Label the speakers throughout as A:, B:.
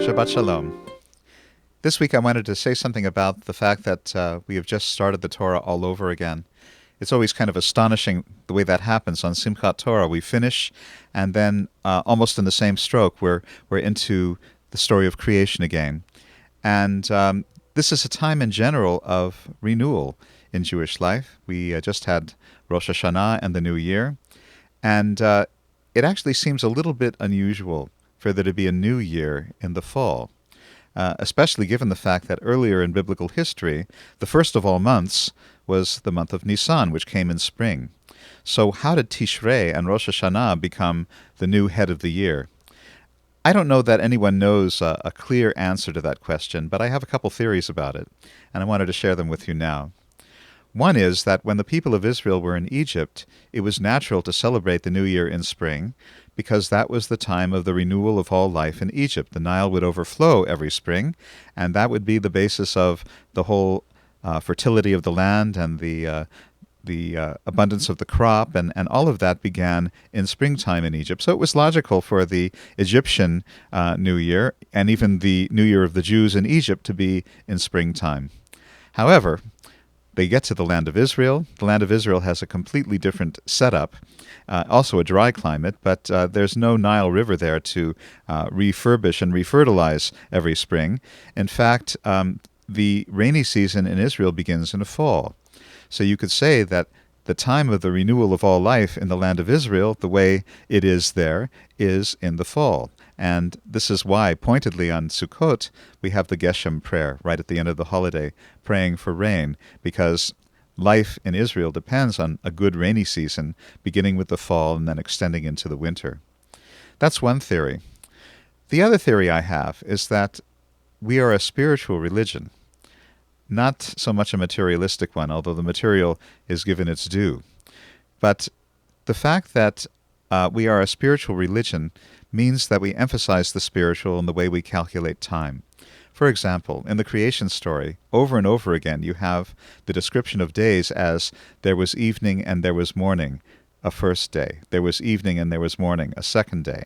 A: Shabbat Shalom. This week I wanted to say something about the fact that we have just started the Torah all over again. It's always kind of astonishing the way that happens. On Simchat Torah, we finish, and then almost in the same stroke, we're into the story of creation again. And this is a time in general of renewal in Jewish life. We just had Rosh Hashanah and the New Year, and it actually seems a little bit unusual for there to be a new year in the fall, especially given the fact that earlier in biblical history, the first of all months was the month of Nisan, which came in spring. So how did Tishrei and Rosh Hashanah become the new head of the year? I don't know that anyone knows a clear answer to that question, but I have a couple theories about it, and I wanted to share them with you now. One is that when the people of Israel were in Egypt, it was natural to celebrate the new year in spring, because that was the time of the renewal of all life in Egypt. The Nile would overflow every spring, and that would be the basis of the whole fertility of the land and the abundance of the crop, and all of that began in springtime in Egypt. So it was logical for the Egyptian New Year, and even the New Year of the Jews in Egypt, to be in springtime. However, they get to the land of Israel. The land of Israel has a completely different setup, also a dry climate, but there's no Nile River there to refurbish and refertilize every spring. In fact, the rainy season in Israel begins in the fall. So you could say that the time of the renewal of all life in the land of Israel, the way it is there, is in the fall. And this is why, pointedly on Sukkot, we have the Geshem prayer right at the end of the holiday, praying for rain, because life in Israel depends on a good rainy season, beginning with the fall and then extending into the winter. That's one theory. The other theory I have is that we are a spiritual religion, not so much a materialistic one, although the material is given its due. But the fact that we are a spiritual religion means that we emphasize the spiritual in the way we calculate time. For example, in the creation story, over and over again, you have the description of days as there was evening and there was morning, a first day. There was evening and there was morning, a second day.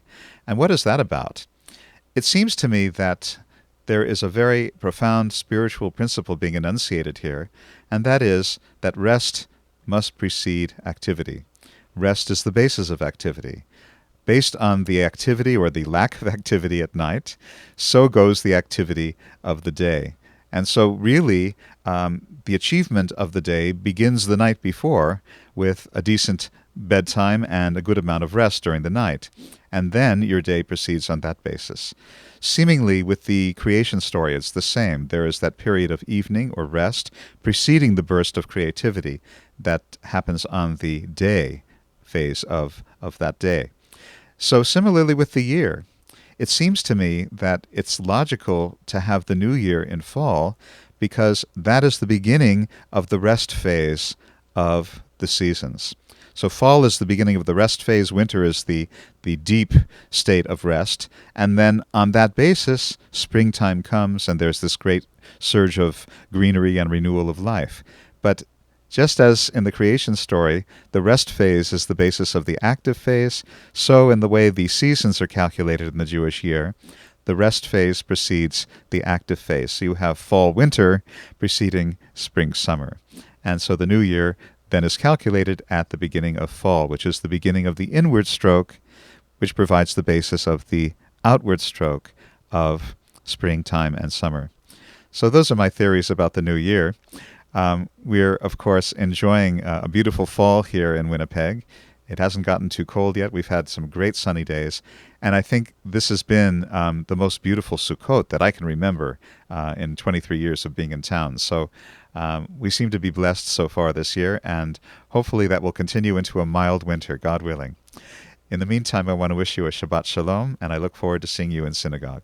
A: And what is that about? It seems to me that there is a very profound spiritual principle being enunciated here, and that is that rest must precede activity. Rest is the basis of activity. Based on the activity or the lack of activity at night, so goes the activity of the day. And so really, the achievement of the day begins the night before with a decent bedtime and a good amount of rest during the night. And then your day proceeds on that basis. Seemingly, with the creation story, it's the same. There is that period of evening or rest preceding the burst of creativity that happens on the day phase of that day. So similarly with the year, it seems to me that it's logical to have the new year in fall because that is the beginning of the rest phase of the seasons. So fall is the beginning of the rest phase, winter is the deep state of rest, and then on that basis, springtime comes and there's this great surge of greenery and renewal of life. But just as in the creation story, the rest phase is the basis of the active phase, so in the way the seasons are calculated in the Jewish year, the rest phase precedes the active phase. So you have fall-winter preceding spring-summer. And so the new year then is calculated at the beginning of fall, which is the beginning of the inward stroke, which provides the basis of the outward stroke of springtime and summer. So those are my theories about the new year. We're, of course, enjoying a beautiful fall here in Winnipeg. It hasn't gotten too cold yet. We've had some great sunny days. And I think this has been the most beautiful Sukkot that I can remember in 23 years of being in town. So we seem to be blessed so far this year, and hopefully that will continue into a mild winter, God willing. In the meantime, I want to wish you a Shabbat Shalom, and I look forward to seeing you in synagogue.